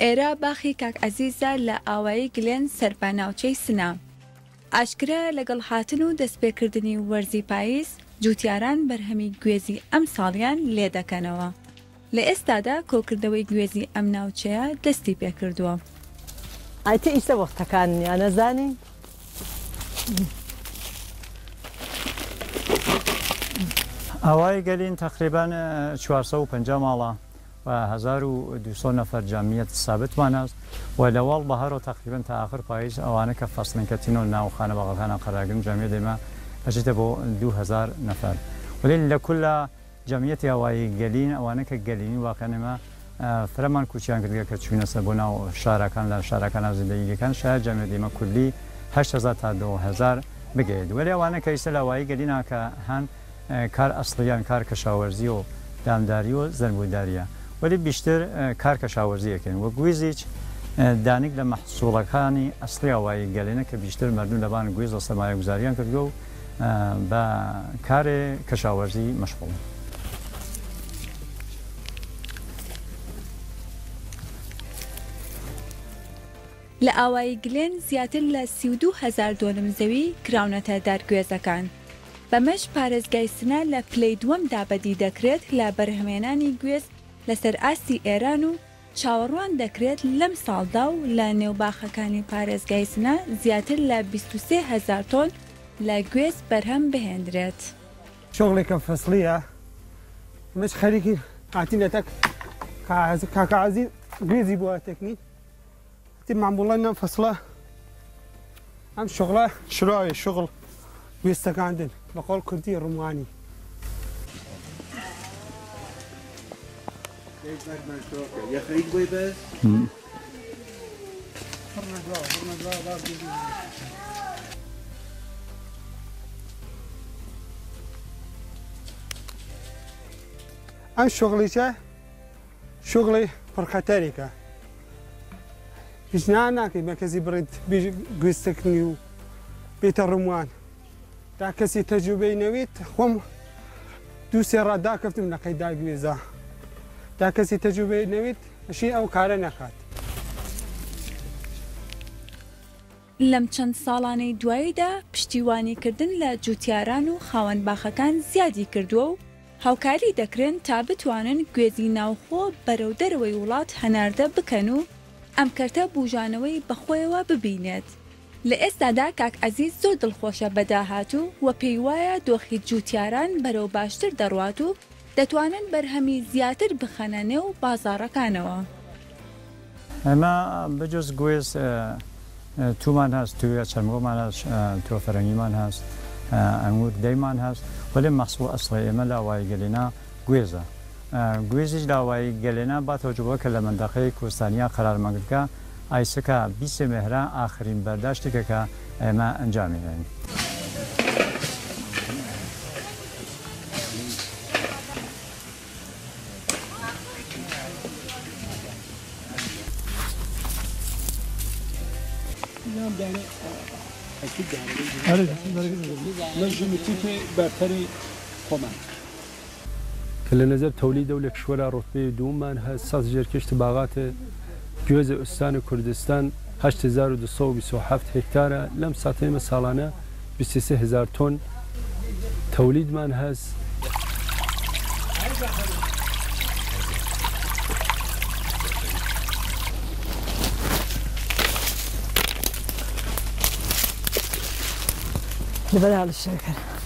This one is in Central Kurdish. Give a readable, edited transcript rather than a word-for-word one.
ئێرە باخی کاک عەزیزە لە ئاوایی گلێن سەرباناوچەی سنا. ئاشکرا لەگەڵ هاتن و دەستپێکردنی وەرزی پاییز جوتیاران بەرهەمی گوێزی ئەم ساڵیان لێ دەکەنەوە. لە ئێستادا کۆکردەوەی گوێزی ئەم ناوچەیە دەستی پێکردووە. ئایتە ئیشتە وەختەکانیان نەزانی؟ ئاوای گەلین تقریبان 450 ماڵە و 1200 نەفەر جەمیەت سابتمان هەست و لە وەڵ بەهارەوە تقریبان تا آخر پاییز ئەوانە کە فەسڵن کەتینەوە ناو خانەباغەکانە قەرارگرن جەمیە دێمە ئەچێتە بۆ 2000 نەفەر. ولی لە کولە جەمیەتی ئاوایی گەلین ئەوانە کە گەلینی واقعەنەمە فرەمان کوچیان کردگە کە چوینە سەر بۆ ناو شارەکان لە شارەکان زیندگیەکان شاید جەمیە دێمە کولی 8000 تا 2000 بگەیت. ولی ئەوانە کە ئیسە لە ئاوایی گەلینە کە هەن کار ئەسڵیان کار کەشاوەرزی و دامداری و زەرمبووداریە. ولی بیشتر کار کەشاوەرزیەکەن و گوێزیچ دانیک لە مەحسوڵەکانی ئەسڵی ئاوایی گەلێنە کە بیشتر مردم لەبان گوێز و سەرمایە گوزاریان کردووە و بە کارێ کەشاوەرزی مەشغوڵن. لە ئاوایی گلێن زیاتر لە 32,000 دۆلم زەوی کراونەتە دارگوێزەکان. بەمەش پارێزگای سنا لە پلەی دووەمدا بەدی دەکرێت لە بەرهەمێنانی گوێز لەسەر ئاستی ئێران و چاوەڕوان دەکرێت لەم ساڵدا و لە نێوباخەکانی پارێزگای سنا زیاتر لە 23,000 تۆن لە گوێز بەرهەم بهێنرێت. شغلێکە فەسڵیە مش خەریکی هاتینەتەک کاکە عەزیز گوێزی بووە تەکنی تی مامۆڵەن ئەم فەسڵە ئەم شغڵە شراوێ شغڵ گوێستەکاندن بە قۆڵ کوردی ڕوومانی. ئەم شغڵیچە شغڵی پڕخەتەرێکە پیشنهاد ناکەی بە کەسی بڕێت گوێستەکردنی و بێتە ڕوومان تا کەسی تەجروبەی نەوێت خۆم دوو سێ ڕات داکەفتم لە قەیدا گوێزە تا کەسی تەجروبەی نەوێت ئەشی ئەو کارە نەکات. لەم چەند ساڵانەی دواییدا پشتیوانیکردن لە جوتیاران و خاوەن باخەکان زیادی کردووە و هاوکاری دەکرێن تا بتوانن گوێزی ناوخۆ بەرەو دەرەوەی وڵات هەناردە بکەن و ئەم کەرتە بوژانەوەی بەخۆیەوە ببینێت. لە ئێستادا کاک عەزیز زۆر دڵخۆشە بەداهاتوو و پێی وایە دۆخی جوتیاران بەرەو باشتر دەڕوات و دەتوانن بەرهەمی زیاتر بخەنە نێو بازاڕەکانەوە. ئەمە بەجۆز گوێز تومان هەست توی چەرمگۆمان هەست تۆ فەرەنگیمان هەست ئەنگور دەیمان هەست وەلی مەحسوڵ ئەسڵی ئێمە لە ئاوایی گەلێنە گوێزە. گوێزیش لە ئاوایی گەلێنە با تەوجبەوە کە لە منداقەی کوردستانیا قەرارمەگرتکە ئایسکە 20 مێهرە ئاخرین بەرداشتێکە کە ئێمە ئەنجامیدەین. کە لە نەزەر تەولیدە و لە کشوەرە ڕۆتبەی دوومان هەست ساز ژێرکەشت باغاتە گوێزە ئوستانی کوردستان 8227 هکتارە لەم ساتێمە ساڵانە 23,000 تۆن تەولیدمان هەست. لەبەرا لە شەکەر